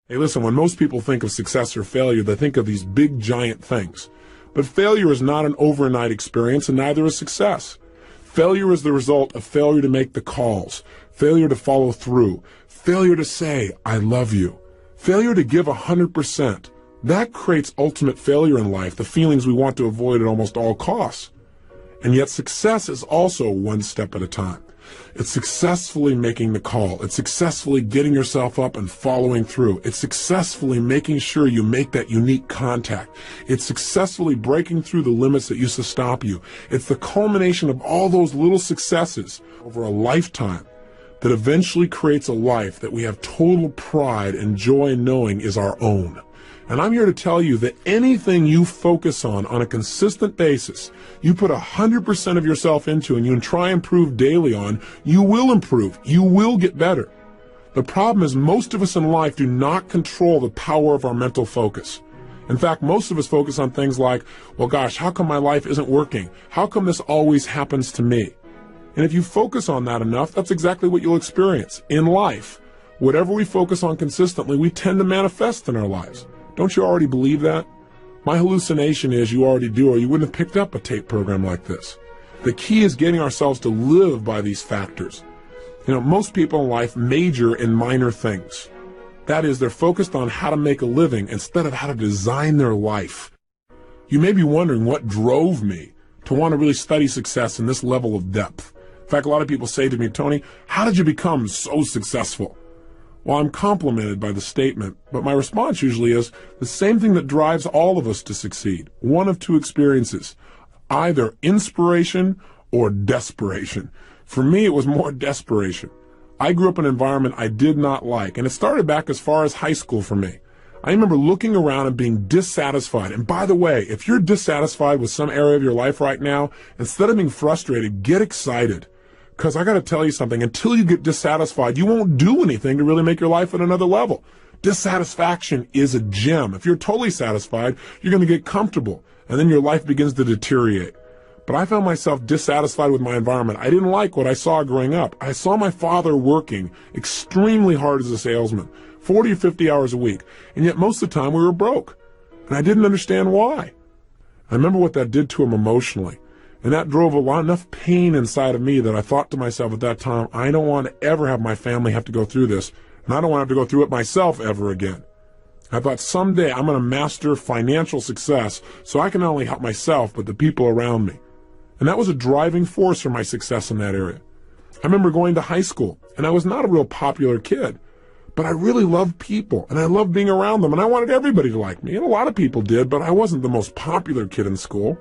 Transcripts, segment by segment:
Hey, listen, when most people think of success or failure, they think of these big, giant things. But failure is not an overnight experience, and neither is success. Failure is the result of failure to make the calls, failure to follow through, failure to say, I love you, failure to give 100%. That creates ultimate failure in life, the feelings we want to avoid at almost all costs. And yet success is also one step at a time. It's successfully making the call. It's successfully getting yourself up and following through. It's successfully making sure you make that unique contact. It's successfully breaking through the limits that used to stop you. It's the culmination of all those little successes over a lifetime that eventually creates a life that we have total pride and joy in knowing is our own. And I'm here to tell you that anything you focus on a consistent basis, you put 100% of yourself into and you try and improve daily on, you will improve. You will get better. The problem is most of us in life do not control the power of our mental focus. In fact, most of us focus on things like, well, gosh, how come my life isn't working? How come this always happens to me? And if you focus on that enough, that's exactly what you'll experience in life. Whatever we focus on consistently, we tend to manifest in our lives. Don't you already believe that? My hallucination is you already do, or you wouldn't have picked up a tape program like this. The key is getting ourselves to live by these factors. Most people in life major in minor things. That is, they're focused on how to make a living instead of how to design their life. You may be wondering what drove me to want to really study success in this level of depth. In fact, a lot of people say to me, Tony, how did you become so successful? Well, I'm complimented by the statement, but my response usually is the same thing that drives all of us to succeed. One of two experiences, either inspiration or desperation. For me, it was more desperation. I grew up in an environment I did not like, and it started back as far as high school for me. I remember looking around and being dissatisfied. And by the way, if you're dissatisfied with some area of your life right now, instead of being frustrated, get excited. Because I got to tell you something, until you get dissatisfied, you won't do anything to really make your life at another level. Dissatisfaction is a gem. If you're totally satisfied, you're going to get comfortable, and then your life begins to deteriorate. But I found myself dissatisfied with my environment. I didn't like what I saw growing up. I saw my father working extremely hard as a salesman, 40 or 50 hours a week, and yet most of the time we were broke. And I didn't understand why. I remember what that did to him emotionally. And that drove enough pain inside of me that I thought to myself at that time, I don't want to ever have my family have to go through this, and I don't want to have to go through it myself ever again. I thought someday I'm going to master financial success so I can not only help myself, but the people around me. And that was a driving force for my success in that area. I remember going to high school, and I was not a real popular kid, but I really loved people, and I loved being around them, and I wanted everybody to like me. And a lot of people did, but I wasn't the most popular kid in school.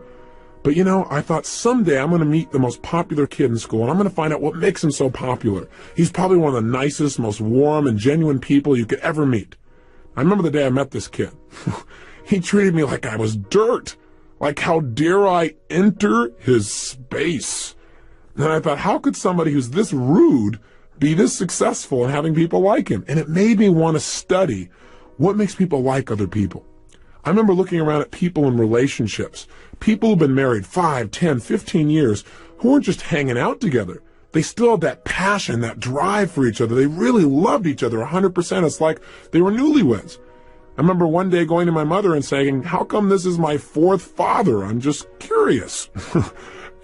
But I thought someday I'm going to meet the most popular kid in school, and I'm going to find out what makes him so popular. He's probably one of the nicest, most warm and genuine people you could ever meet. I remember the day I met this kid. He treated me like I was dirt. Like, how dare I enter his space? And I thought, how could somebody who's this rude be this successful and having people like him? And it made me want to study what makes people like other people. I remember looking around at people in relationships, people who've been married 5, 10, 15 years, who weren't just hanging out together. They still had that passion, that drive for each other. They really loved each other 100%. It's like they were newlyweds. I remember one day going to my mother and saying, how come this is my fourth father? I'm just curious.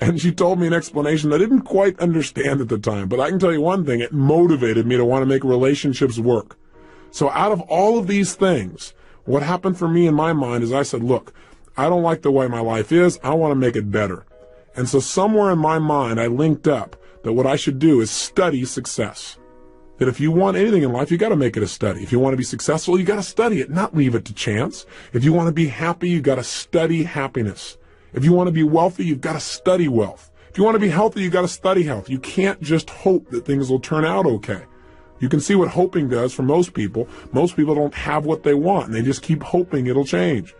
And she told me an explanation I didn't quite understand at the time. But I can tell you one thing, it motivated me to want to make relationships work. So out of all of these things, what happened for me in my mind is I said, look, I don't like the way my life is. I want to make it better. And so somewhere in my mind, I linked up that what I should do is study success. That if you want anything in life, you got to make it a study. If you want to be successful, you got to study it, not leave it to chance. If you want to be happy, you got to study happiness. If you want to be wealthy, you've got to study wealth. If you want to be healthy, you got to study health. You can't just hope that things will turn out okay. You can see what hoping does for most people. Most people don't have what they want, and they just keep hoping it'll change.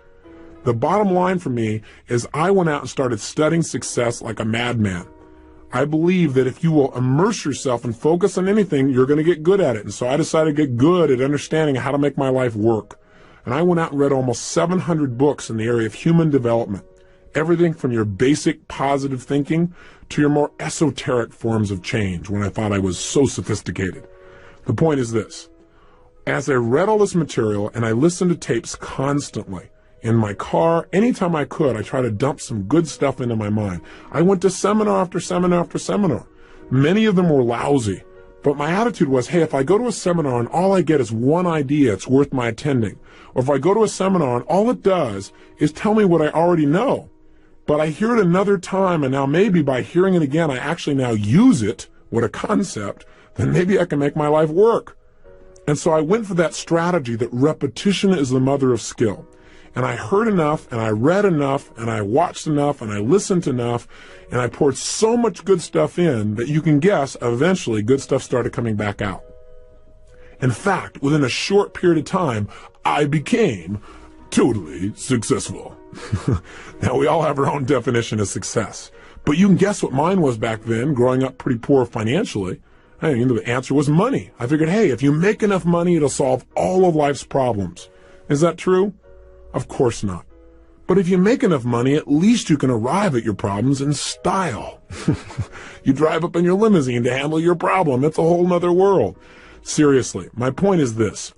The bottom line for me is I went out and started studying success like a madman. I believe that if you will immerse yourself and focus on anything, you're going to get good at it. And so I decided to get good at understanding how to make my life work. And I went out and read almost 700 books in the area of human development. Everything from your basic positive thinking to your more esoteric forms of change when I thought I was so sophisticated. The point is this. As I read all this material and I listened to tapes constantly, in my car, anytime I could, I tried to dump some good stuff into my mind. I went to seminar after seminar after seminar. Many of them were lousy, but my attitude was, hey, if I go to a seminar and all I get is one idea, it's worth my attending. Or if I go to a seminar and all it does is tell me what I already know, but I hear it another time, and now maybe by hearing it again, I actually now use it, what a concept, then maybe I can make my life work. And so I went for that strategy that repetition is the mother of skill. And I heard enough, and I read enough, and I watched enough, and I listened enough, and I poured so much good stuff in that you can guess eventually good stuff started coming back out. In fact, within a short period of time, I became totally successful. Now, we all have our own definition of success, but you can guess what mine was back then, growing up pretty poor financially. I mean, the answer was money. I figured, hey, if you make enough money, it'll solve all of life's problems. Is that true? Of course not. But if you make enough money, at least you can arrive at your problems in style. You drive up in your limousine to handle your problem. It's a whole nother world. Seriously, my point is this.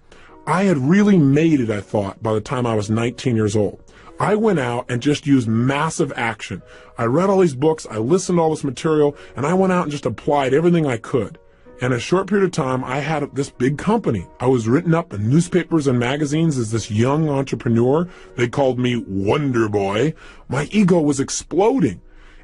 I had really made it, I thought, by the time I was 19 years old. I went out and just used massive action. I read all these books, I listened to all this material, and I went out and just applied everything I could. In a short period of time, I had this big company. I was written up in newspapers and magazines as this young entrepreneur. They called me Wonder Boy. My ego was exploding.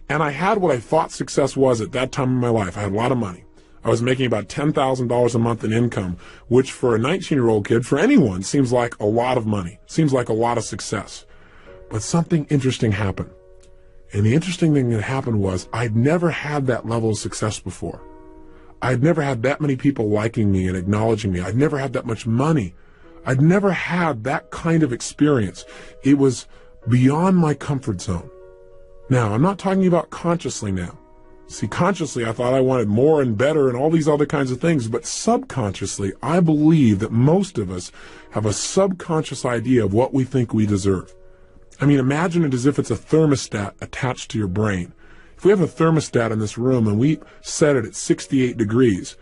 And I had what I thought success was at that time in my life. I had a lot of money. I was making about $10,000 a month in income, which for a 19-year-old kid, for anyone, seems like a lot of money, seems like a lot of success. But something interesting happened. And the interesting thing that happened was I'd never had that level of success before. I'd never had that many people liking me and acknowledging me. I'd never had that much money. I'd never had that kind of experience. It was beyond my comfort zone. Now, I'm not talking about consciously now. See, consciously, I thought I wanted more and better and all these other kinds of things, but subconsciously, I believe that most of us have a subconscious idea of what we think we deserve. I mean, imagine it as if it's a thermostat attached to your brain. If we have a thermostat in this room and we set it at 68 degrees,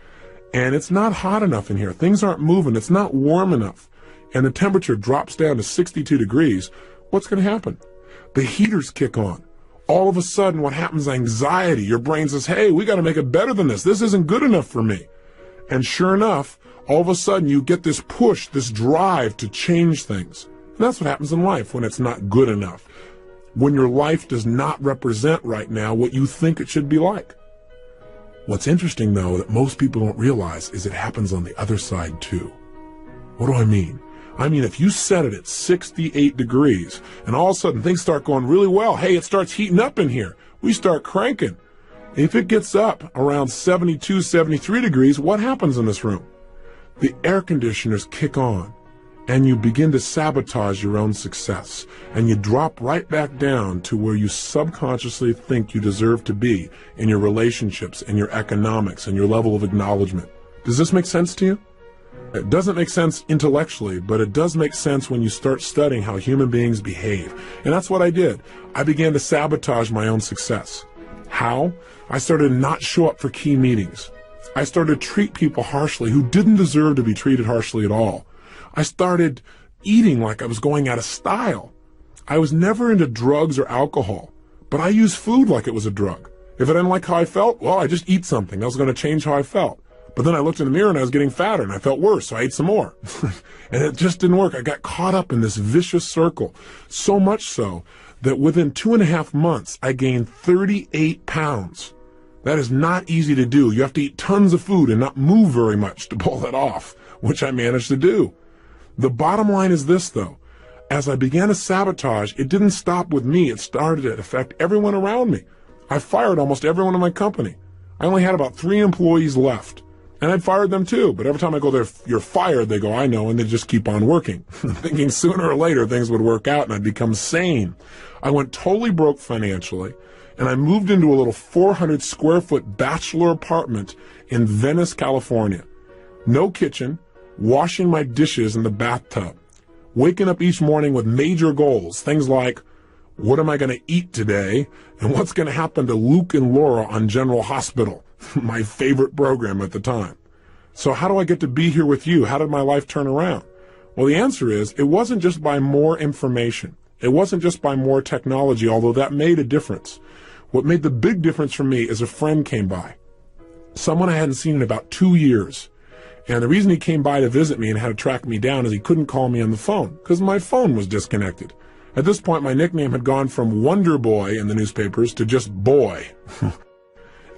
and it's not hot enough in here, things aren't moving, it's not warm enough, and the temperature drops down to 62 degrees, what's going to happen? The heaters kick on. All of a sudden, what happens is anxiety. Your brain says, hey, we got to make it better than this. This isn't good enough for me. And sure enough, all of a sudden, you get this push, this drive to change things. And that's what happens in life when it's not good enough. When your life does not represent right now what you think it should be like. What's interesting, though, that most people don't realize is it happens on the other side, too. What do I mean? I mean, if you set it at 68 degrees and all of a sudden things start going really well, hey, it starts heating up in here. We start cranking. If it gets up around 72, 73 degrees, what happens in this room? The air conditioners kick on and you begin to sabotage your own success, and you drop right back down to where you subconsciously think you deserve to be in your relationships and your economics and your level of acknowledgement. Does this make sense to you? It doesn't make sense intellectually, but it does make sense when you start studying how human beings behave. And that's what I did. I began to sabotage my own success. How? I started to not show up for key meetings. I started to treat people harshly who didn't deserve to be treated harshly at all. I started eating like I was going out of style. I was never into drugs or alcohol, but I used food like it was a drug. If I didn't like how I felt, well, I just eat something. That was going to change how I felt. But then I looked in the mirror and I was getting fatter and I felt worse, so I ate some more. And it just didn't work. I got caught up in this vicious circle, so much so that within 2.5 months, I gained 38 pounds. That is not easy to do. You have to eat tons of food and not move very much to pull that off, which I managed to do. The bottom line is this, though. As I began to sabotage, it didn't stop with me. It started to affect everyone around me. I fired almost everyone in my company. I only had about 3 employees left. And I'd fired them too, but every time I go there, you're fired, they go, I know, and they just keep on working, thinking sooner or later things would work out and I'd become sane. I went totally broke financially, and I moved into a little 400 square foot bachelor apartment in Venice, California. No kitchen, washing my dishes in the bathtub, waking up each morning with major goals, things like, what am I going to eat today, and what's going to happen to Luke and Laura on General Hospital, my favorite program at the time. So how do I get to be here with you? How did my life turn around? Well, the answer is it wasn't just by more information. It wasn't just by more technology, although that made a difference. What made the big difference for me is a friend came by, someone I hadn't seen in about 2 years. And the reason he came by to visit me and had to track me down is he couldn't call me on the phone because my phone was disconnected. At this point, my nickname had gone from Wonder Boy in the newspapers to just Boy.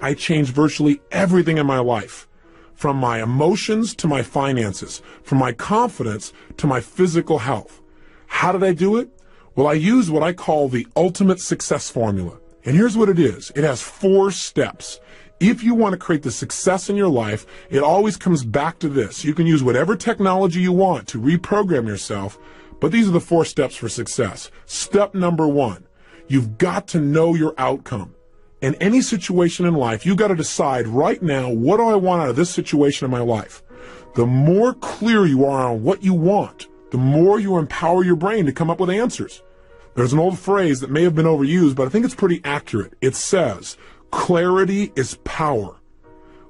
I changed virtually everything in my life, from my emotions to my finances, from my confidence to my physical health. How did I do it? Well, I used what I call the ultimate success formula. And here's what it is. It has 4 steps. If you want to create the success in your life, it always comes back to this. You can use whatever technology you want to reprogram yourself, but these are the 4 steps for success. Step number 1, you've got to know your outcome. In any situation in life, you've got to decide right now, what do I want out of this situation in my life? The more clear you are on what you want, the more you empower your brain to come up with answers. There's an old phrase that may have been overused, but I think it's pretty accurate. It says, clarity is power.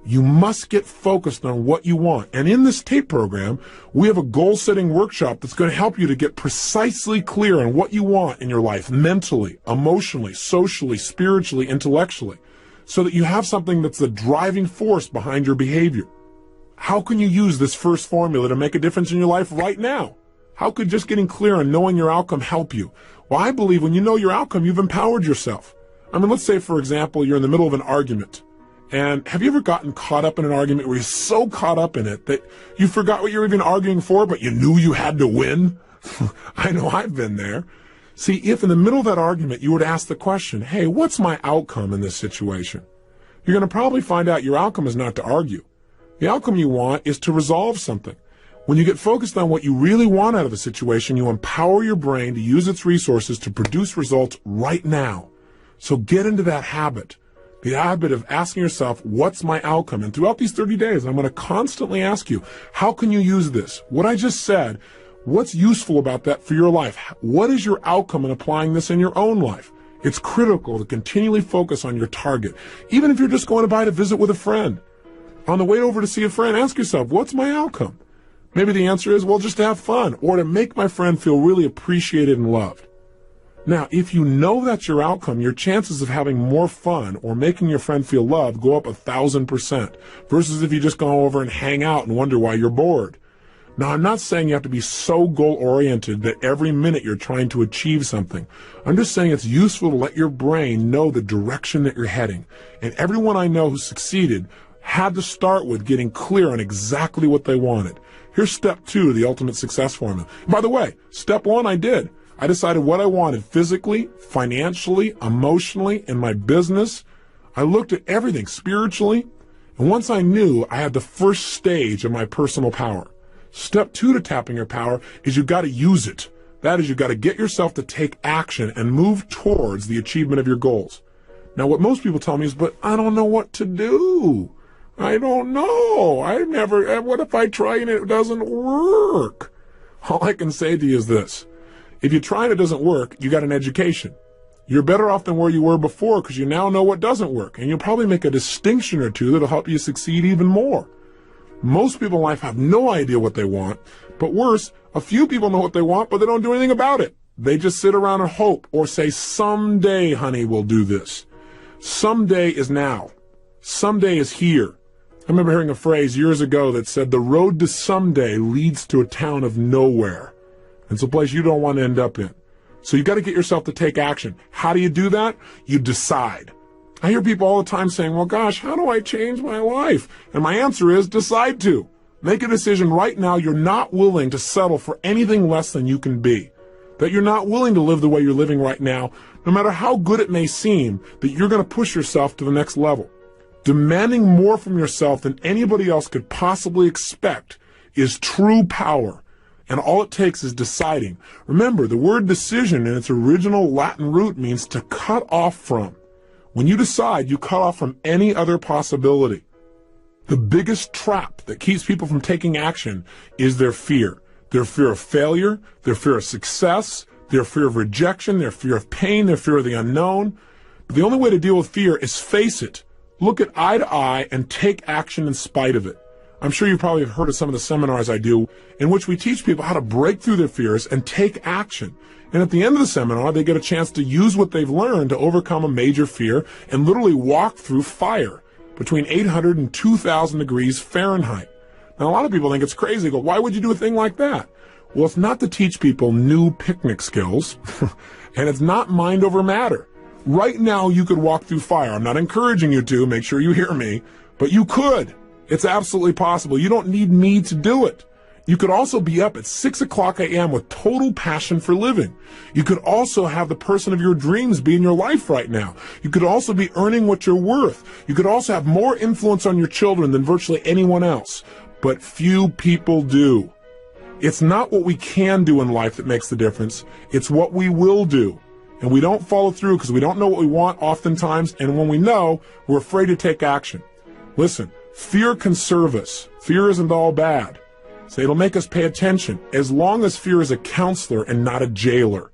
You must get focused on what you want. And in this tape program, we have a goal-setting workshop that's going to help you to get precisely clear on what you want in your life, mentally, emotionally, socially, spiritually, intellectually, so that you have something that's the driving force behind your behavior. How can you use this first formula to make a difference in your life right now? How could just getting clear on knowing your outcome help you? Well, I believe when you know your outcome, you've empowered yourself. I mean, let's say, for example, you're in the middle of an argument. And have you ever gotten caught up in an argument where you're so caught up in it that you forgot what you were even arguing for, but you knew you had to win? I know I've been there. See, if in the middle of that argument you were to ask the question, hey, what's my outcome in this situation? You're going to probably find out your outcome is not to argue. The outcome you want is to resolve something. When you get focused on what you really want out of a situation, you empower your brain to use its resources to produce results right now. So get into that habit. The habit of asking yourself, what's my outcome? And throughout these 30 days, I'm going to constantly ask you, how can you use this? What I just said, what's useful about that for your life? What is your outcome in applying this in your own life? It's critical to continually focus on your target. Even if you're just going to visit with a friend. On the way over to see a friend, ask yourself, what's my outcome? Maybe the answer is, well, just to have fun or to make my friend feel really appreciated and loved. Now, if you know that's your outcome, your chances of having more fun or making your friend feel loved go up 1,000% versus if you just go over and hang out and wonder why you're bored. Now, I'm not saying you have to be so goal-oriented that every minute you're trying to achieve something. I'm just saying it's useful to let your brain know the direction that you're heading. And everyone I know who succeeded had to start with getting clear on exactly what they wanted. Here's step 2 of the ultimate success formula. By the way, step 1 I did. I decided what I wanted physically, financially, emotionally, in my business. I looked at everything spiritually. And once I knew, I had the first stage of my personal power. Step 2 to tapping your power is you've got to use it. That is, you've got to get yourself to take action and move towards the achievement of your goals. Now, what most people tell me is, but I don't know what to do. I don't know. What if I try and it doesn't work? All I can say to you is this. If you try and it doesn't work, you got an education. You're better off than where you were before because you now know what doesn't work. And you'll probably make a distinction or two that'll help you succeed even more. Most people in life have no idea what they want. But worse, a few people know what they want, but they don't do anything about it. They just sit around and hope or say, someday, honey, we'll do this. Someday is now. Someday is here. I remember hearing a phrase years ago that said, the road to someday leads to a town of nowhere. It's a place you don't want to end up in. So you got to get yourself to take action. How do you do that? You decide. I hear people all the time saying, well, gosh, how do I change my life? And my answer is decide to. Make a decision right now you're not willing to settle for anything less than you can be. That you're not willing to live the way you're living right now, no matter how good it may seem, that you're going to push yourself to the next level. Demanding more from yourself than anybody else could possibly expect is true power. And all it takes is deciding. Remember, the word decision in its original Latin root means to cut off from. When you decide, you cut off from any other possibility. The biggest trap that keeps people from taking action is their fear. Their fear of failure, their fear of success, their fear of rejection, their fear of pain, their fear of the unknown. But the only way to deal with fear is face it. Look it eye to eye and take action in spite of it. I'm sure you probably have heard of some of the seminars I do in which we teach people how to break through their fears and take action. And at the end of the seminar, they get a chance to use what they've learned to overcome a major fear and literally walk through fire between 800 and 2,000 degrees Fahrenheit. Now, a lot of people think it's crazy. They go, why would you do a thing like that? Well, it's not to teach people new picnic skills, and it's not mind over matter. Right now, you could walk through fire. I'm not encouraging you to. Make sure you hear me. But you could. It's absolutely possible. You don't need me to do it. You could also be up at 6 o'clock a.m. with total passion for living. You could also have the person of your dreams be in your life right now. You could also be earning what you're worth. You could also have more influence on your children than virtually anyone else. But few people do. It's not what we can do in life that makes the difference. It's what we will do. And we don't follow through because we don't know what we want oftentimes. And when we know, we're afraid to take action. Listen, fear can serve us. Fear isn't all bad. So it'll make us pay attention as long as fear is a counselor and not a jailer.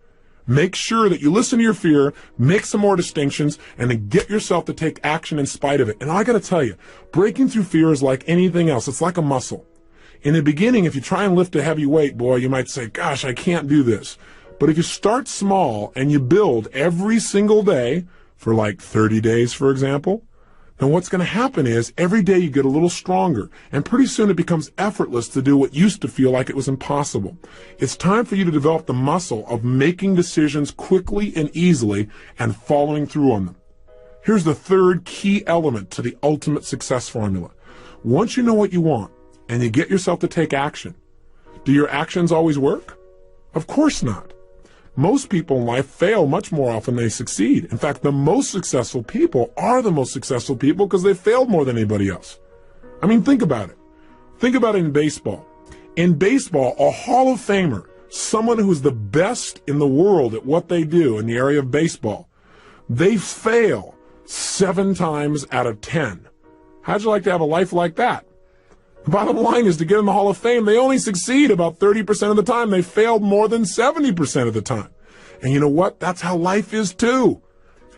Make sure that you listen to your fear, make some more distinctions, and then get yourself to take action in spite of it. And I got to tell you, breaking through fear is like anything else. It's like a muscle. In the beginning, if you try and lift a heavy weight, boy, you might say, gosh, I can't do this. But if you start small and you build every single day for like 30 days, for example, then what's going to happen is every day you get a little stronger, and pretty soon it becomes effortless to do what used to feel like it was impossible. It's time for you to develop the muscle of making decisions quickly and easily and following through on them. Here's the third key element to the ultimate success formula. Once you know what you want and you get yourself to take action, do your actions always work? Of course not. Most people in life fail much more often than they succeed. In fact, the most successful people are the most successful people because they failed more than anybody else. I mean, think about it. Think about it in baseball. In baseball, a Hall of Famer, someone who's the best in the world at what they do in the area of baseball, they fail 7 times out of 10. How'd you like to have a life like that? The bottom line is to get in the Hall of Fame, they only succeed about 30% of the time. They failed more than 70% of the time. And you know what? That's how life is too.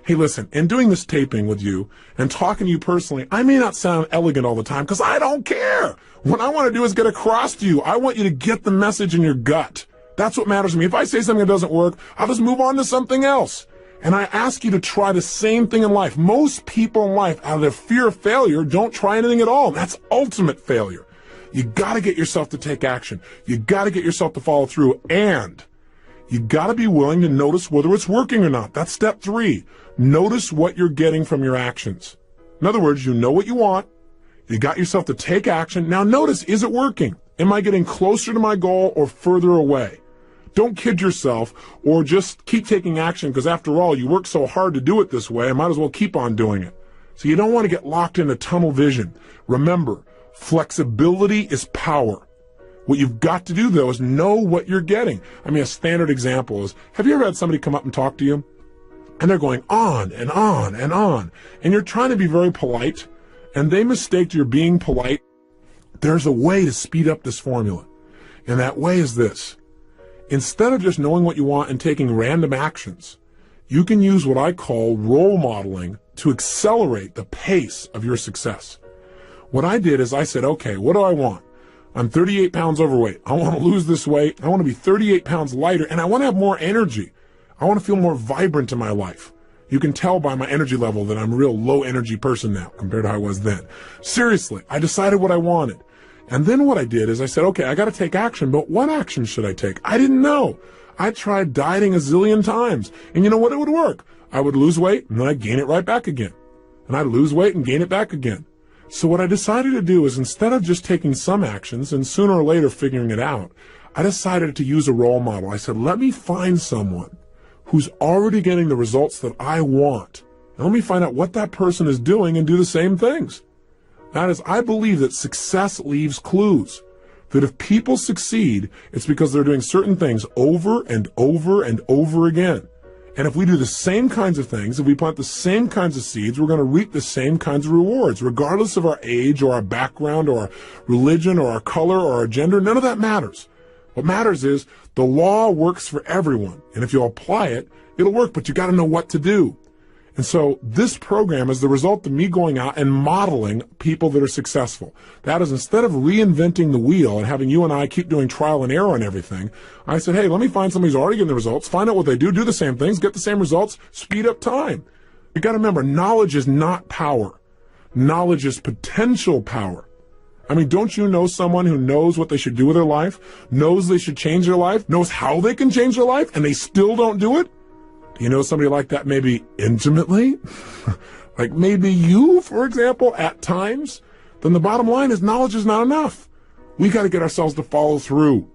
Hey, listen, in doing this taping with you and talking to you personally, I may not sound elegant all the time because I don't care. What I want to do is get across to you. I want you to get the message in your gut. That's what matters to me. If I say something that doesn't work, I'll just move on to something else. And I ask you to try the same thing in life. Most people in life, out of their fear of failure, don't try anything at all. That's ultimate failure. You got to get yourself to take action. You got to get yourself to follow through. And you got to be willing to notice whether it's working or not. That's step 3. Notice what you're getting from your actions. In other words, you know what you want. You got yourself to take action. Now notice, is it working? Am I getting closer to my goal or further away? Don't kid yourself or just keep taking action because after all, you work so hard to do it this way, I might as well keep on doing it. So you don't want to get locked into tunnel vision. Remember, flexibility is power. What you've got to do, though, is know what you're getting. I mean, a standard example is, have you ever had somebody come up and talk to you? And they're going on and on and on. And you're trying to be very polite, and they mistake you're being polite. There's a way to speed up this formula. And that way is this. Instead of just knowing what you want and taking random actions, you can use what I call role modeling to accelerate the pace of your success. What I did is I said, okay, what do I want? I'm 38 pounds overweight. I want to lose this weight. I want to be 38 pounds lighter, and I want to have more energy. I want to feel more vibrant in my life. You can tell by my energy level that I'm a real low energy person now compared to how I was then. Seriously, I decided what I wanted. And then what I did is I said, okay, I got to take action, but what action should I take? I didn't know. I tried dieting a zillion times. And you know what? It would work. I would lose weight, and then I'd gain it right back again. And I'd lose weight and gain it back again. So what I decided to do is instead of just taking some actions and sooner or later figuring it out, I decided to use a role model. I said, let me find someone who's already getting the results that I want. And let me find out what that person is doing and do the same things. That is, I believe that success leaves clues. That if people succeed, it's because they're doing certain things over and over and over again. And if we do the same kinds of things, if we plant the same kinds of seeds, we're going to reap the same kinds of rewards, regardless of our age or our background or our religion or our color or our gender. None of that matters. What matters is the law works for everyone. And if you apply it, it'll work, but you got to know what to do. And so this program is the result of me going out and modeling people that are successful. That is, instead of reinventing the wheel and having you and I keep doing trial and error and everything, I said, hey, let me find somebody who's already getting the results, find out what they do the same things, get the same results, speed up time. You got to remember, knowledge is not power. Knowledge is potential power. I mean, don't you know someone who knows what they should do with their life, knows they should change their life, knows how they can change their life, and they still don't do it? Do you know somebody like that maybe intimately? Like maybe you, for example, at times? Then the bottom line is knowledge is not enough. We got to get ourselves to follow through.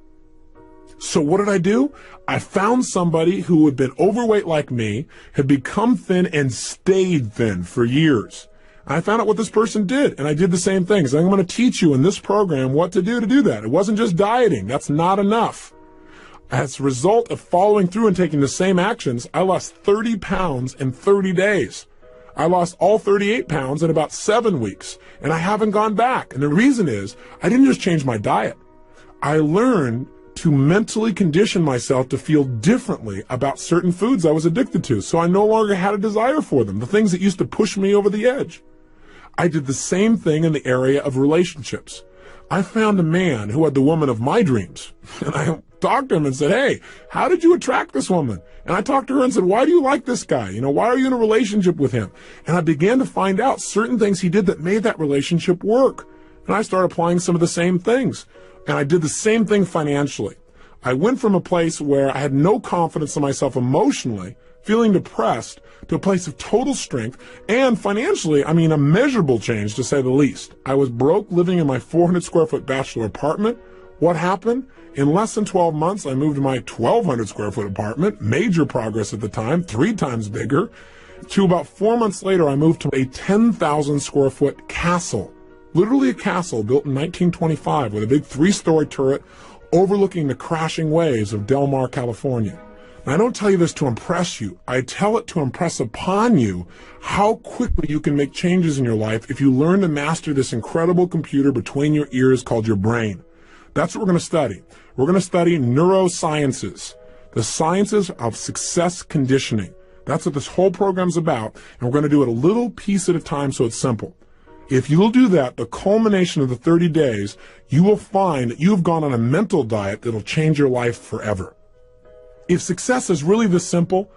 So what did I do? I found somebody who had been overweight like me, had become thin and stayed thin for years. I found out what this person did, and I did the same things. I'm going to teach you in this program what to do that. It wasn't just dieting. That's not enough. As a result of following through and taking the same actions, I lost 30 pounds in 30 days. I lost all 38 pounds in about 7 weeks, and I haven't gone back. And the reason is, I didn't just change my diet. I learned to mentally condition myself to feel differently about certain foods I was addicted to, so I no longer had a desire for them, the things that used to push me over the edge. I did the same thing in the area of relationships. I found a man who had the woman of my dreams, and I talked to him and said, hey, how did you attract this woman? And I talked to her and said, why do you like this guy? Why are you in a relationship with him? And I began to find out certain things he did that made that relationship work. And I started applying some of the same things. And I did the same thing financially. I went from a place where I had no confidence in myself emotionally, feeling depressed, to a place of total strength, and financially, a measurable change to say the least. I was broke, living in my 400 square foot bachelor apartment. What happened? In less than 12 months, I moved to my 1,200 square foot apartment, major progress at the time, 3 times bigger. To about 4 months later, I moved to a 10,000 square foot castle, literally a castle built in 1925 with a big 3-story turret overlooking the crashing waves of Del Mar, California. And I don't tell you this to impress you. I tell it to impress upon you how quickly you can make changes in your life if you learn to master this incredible computer between your ears called your brain. That's what we're going to study. We're going to study neurosciences, the sciences of success conditioning. That's what this whole program's about, and we're going to do it a little piece at a time so it's simple. If you'll do that, the culmination of the 30 days, you will find that you've gone on a mental diet that'll change your life forever. If success is really this simple,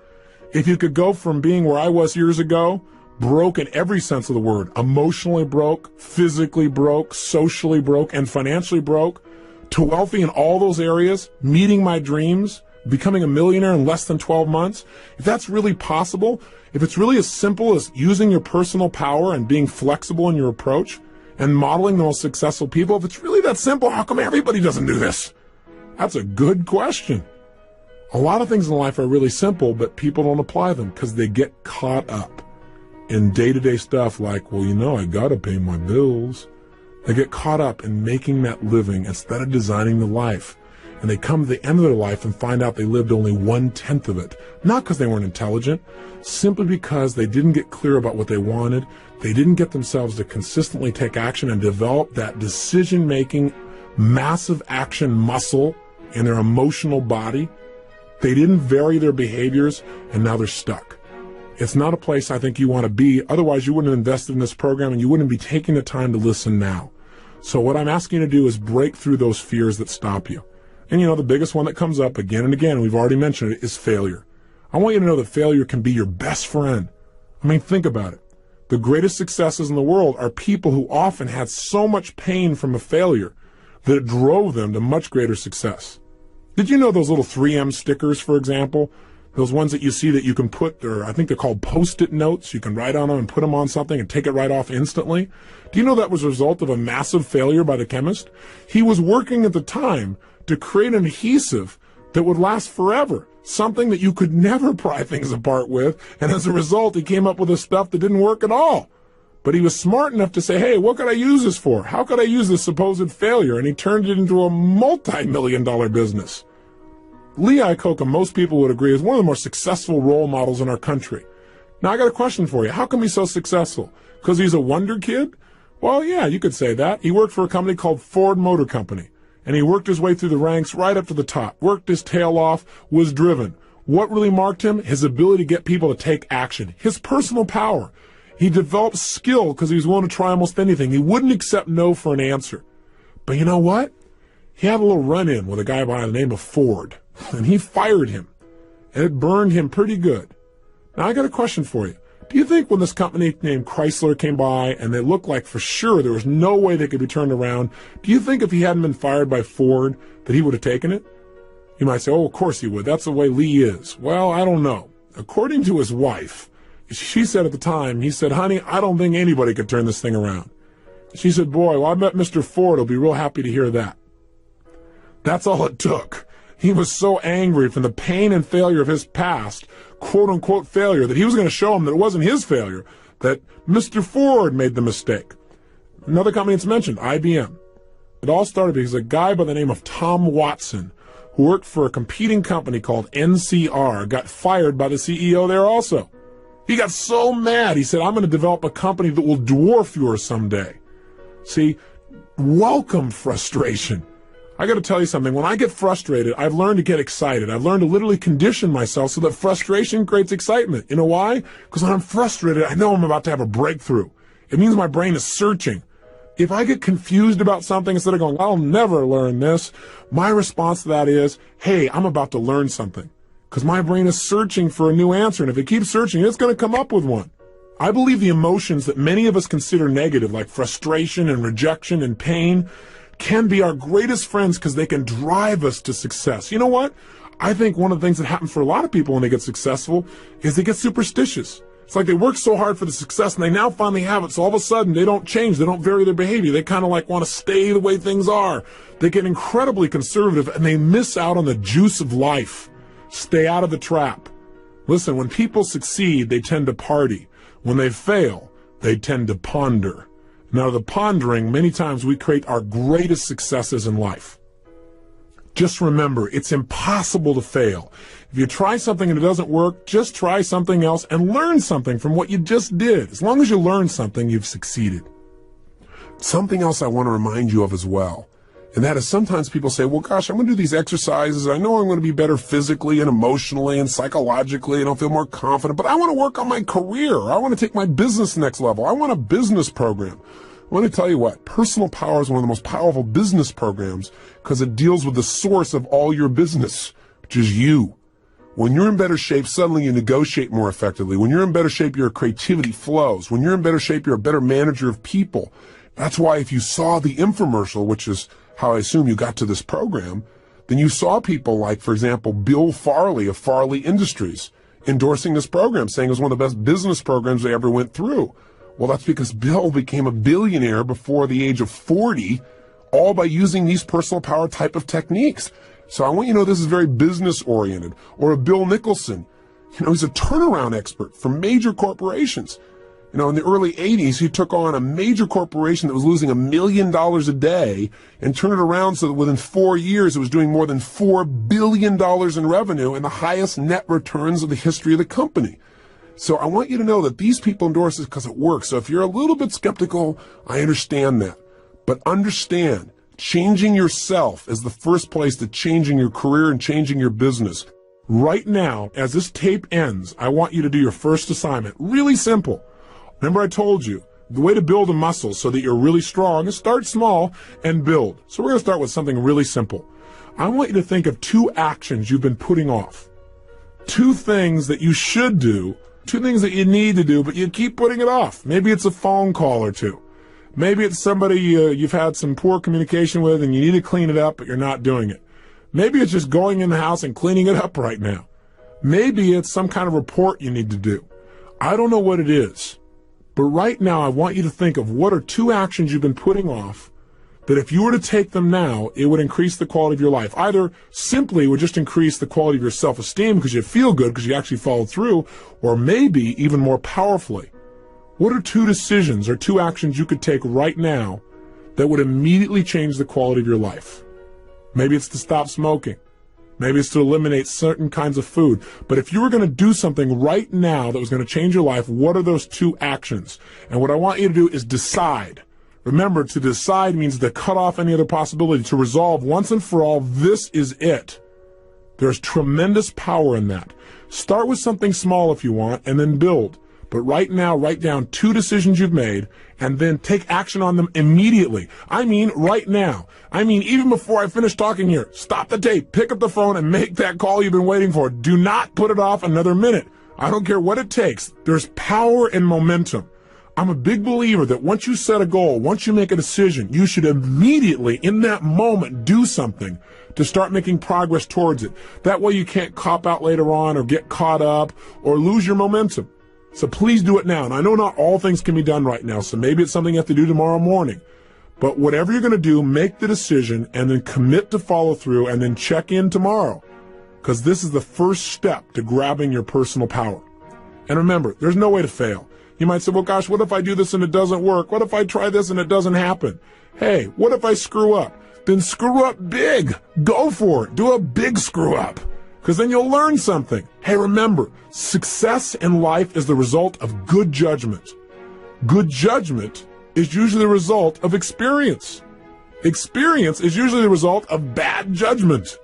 if you could go from being where I was years ago, broke in every sense of the word, emotionally broke, physically broke, socially broke, and financially broke, to wealthy in all those areas, meeting my dreams, becoming a millionaire in less than 12 months, if that's really possible, if it's really as simple as using your personal power and being flexible in your approach and modeling the most successful people, if it's really that simple, how come everybody doesn't do this? That's a good question. A lot of things in life are really simple, but people don't apply them because they get caught up in day-to-day stuff like, well, I gotta pay my bills. They get caught up in making that living instead of designing the life. And they come to the end of their life and find out they lived only 1/10 of it. Not because they weren't intelligent, simply because they didn't get clear about what they wanted. They didn't get themselves to consistently take action and develop that decision-making, massive action muscle in their emotional body. They didn't vary their behaviors, and now they're stuck. It's not a place I think you want to be. Otherwise, you wouldn't have invested in this program, and you wouldn't be taking the time to listen now. So what I'm asking you to do is break through those fears that stop you. And the biggest one that comes up again and again, we've already mentioned it, is failure. I want you to know that failure can be your best friend. Think about it. The greatest successes in the world are people who often had so much pain from a failure that it drove them to much greater success. Did you know those little 3M stickers, for example? Those ones that you see that you can put, or I think they're called Post-it notes. You can write on them and put them on something and take it right off instantly. Do you know that was a result of a massive failure by the chemist? He was working at the time to create an adhesive that would last forever, something that you could never pry things apart with, and as a result, he came up with a stuff that didn't work at all. But he was smart enough to say, hey, what could I use this for? How could I use this supposed failure? And he turned it into a multi-million-dollar business. Lee Iacocca, most people would agree, is one of the more successful role models in our country. Now, I got a question for you. How come he's so successful? Because he's a wonder kid? Well, yeah, you could say that. He worked for a company called Ford Motor Company, and he worked his way through the ranks right up to the top, worked his tail off, was driven, What really marked him? His ability to get people to take action. His personal power. He developed skill because he was willing to try almost anything. He wouldn't accept no for an answer. But you know what? He had a little run-in with a guy by the name of Ford, and he fired him. And it burned him pretty good. Now, I got a question for you. Do you think when this company named Chrysler came by and they looked like for sure there was no way they could be turned around, do you think if he hadn't been fired by Ford that he would have taken it? You might say, oh, of course he would. That's the way Lee is. Well, I don't know. According to his wife, she said at the time, he said, honey, I don't think anybody could turn this thing around. She said, boy, well, I bet Mr. Ford will be real happy to hear that. That's all it took. He was so angry from the pain and failure of his past, quote-unquote failure, that he was going to show him that it wasn't his failure, that Mr. Ford made the mistake. Another company that's mentioned, IBM. It all started because a guy by the name of Tom Watson, who worked for a competing company called NCR, got fired by the CEO there also. He got so mad, he said, I'm going to develop a company that will dwarf yours someday. See, welcome frustration. I got to tell you something. When I get frustrated, I've learned to get excited. I've learned to literally condition myself so that frustration creates excitement. You know why? Because when I'm frustrated, I know I'm about to have a breakthrough. It means my brain is searching. If I get confused about something, instead of going, I'll never learn this, my response to that is, hey, I'm about to learn something. Because my brain is searching for a new answer. And if it keeps searching, it's going to come up with one. I believe the emotions that many of us consider negative, like frustration and rejection and pain, can be our greatest friends because they can drive us to success. You know what? I think one of the things that happens for a lot of people when they get successful is they get superstitious. It's like they work so hard for the success and they now finally have it. So all of a sudden they don't change. They don't vary their behavior. They kind of like want to stay the way things are. They get incredibly conservative and they miss out on the juice of life. Stay out of the trap. Listen, when people succeed, they tend to party. When they fail, they tend to ponder. Now, the pondering, many times we create our greatest successes in life. Just remember, it's impossible to fail. If you try something and it doesn't work, just try something else and learn something from what you just did. As long as you learn something, you've succeeded. Something else I want to remind you of as well, and that is sometimes people say, well, gosh, I'm going to do these exercises. I know I'm going to be better physically and emotionally and psychologically, and I'll feel more confident, but I want to work on my career. I want to take my business next level. I want a business program. I want to tell you what, personal power is one of the most powerful business programs because it deals with the source of all your business, which is you. When you're in better shape, suddenly you negotiate more effectively. When you're in better shape, your creativity flows. When you're in better shape, you're a better manager of people. That's why if you saw the infomercial, which is how I assume you got to this program, then you saw people like, for example, Bill Farley of Farley Industries endorsing this program, saying it was one of the best business programs they ever went through. Well, that's because Bill became a billionaire before the age of 40, all by using these personal power type of techniques. So I want you to know this is very business-oriented. Or a Bill Nicholson. You know, he's a turnaround expert for major corporations. You know, in the early 80s, he took on a major corporation that was losing $1 million a day and turned it around so that within 4 years, it was doing more than $4 billion in revenue and the highest net returns of the history of the company. So I want you to know that these people endorse this because it works. So if you're a little bit skeptical, I understand that. But understand, changing yourself is the first place to changing your career and changing your business. Right now, as this tape ends, I want you to do your first assignment. Really simple. Remember I told you, the way to build a muscle so that you're really strong is start small and build. So we're going to start with something really simple. I want you to think of 2 actions you've been putting off. 2 things that you should do. 2 things that you need to do, but you keep putting it off. Maybe it's a phone call or 2. Maybe it's somebody you've had some poor communication with and you need to clean it up, but you're not doing it. Maybe it's just going in the house and cleaning it up right now. Maybe it's some kind of report you need to do. I don't know what it is, but right now I want you to think of what are 2 actions you've been putting off that if you were to take them now, it would increase the quality of your life. Either simply would just increase the quality of your self-esteem because you feel good because you actually followed through, or maybe even more powerfully, what are 2 decisions or 2 actions you could take right now that would immediately change the quality of your life? Maybe it's to stop smoking. Maybe it's to eliminate certain kinds of food. But if you were going to do something right now that was going to change your life, what are those 2 actions? And what I want you to do is decide. Remember, to decide means to cut off any other possibility, to resolve once and for all, this is it. There's tremendous power in that. Start with something small if you want, and then build. But right now, write down 2 decisions you've made, and then take action on them immediately. I mean, right now. I mean, even before I finish talking here, stop the tape, pick up the phone, and make that call you've been waiting for. Do not put it off another minute. I don't care what it takes. There's power in momentum. I'm a big believer that once you set a goal, once you make a decision, you should immediately, in that moment, do something to start making progress towards it. That way you can't cop out later on or get caught up or lose your momentum. So please do it now. And I know not all things can be done right now, so maybe it's something you have to do tomorrow morning. But whatever you're going to do, make the decision and then commit to follow through and then check in tomorrow. Because this is the first step to grabbing your personal power. And remember, there's no way to fail. You might say, well, gosh, what if I do this and it doesn't work? What if I try this and it doesn't happen? Hey, what if I screw up? Then screw up big. Go for it. Do a big screw up. Because then you'll learn something. Hey, remember, success in life is the result of good judgment. Good judgment is usually the result of experience. Experience is usually the result of bad judgment.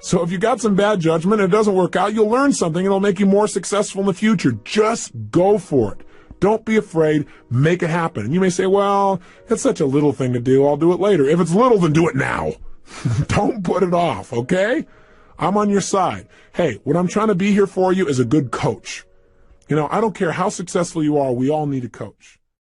So if you got some bad judgment and it doesn't work out, you'll learn something and it'll make you more successful in the future. Just go for it. Don't be afraid. Make it happen. And you may say, well, that's such a little thing to do. I'll do it later. If it's little, then do it now. Don't put it off, okay? I'm on your side. Hey, what I'm trying to be here for you is a good coach. You know, I don't care how successful you are. We all need a coach.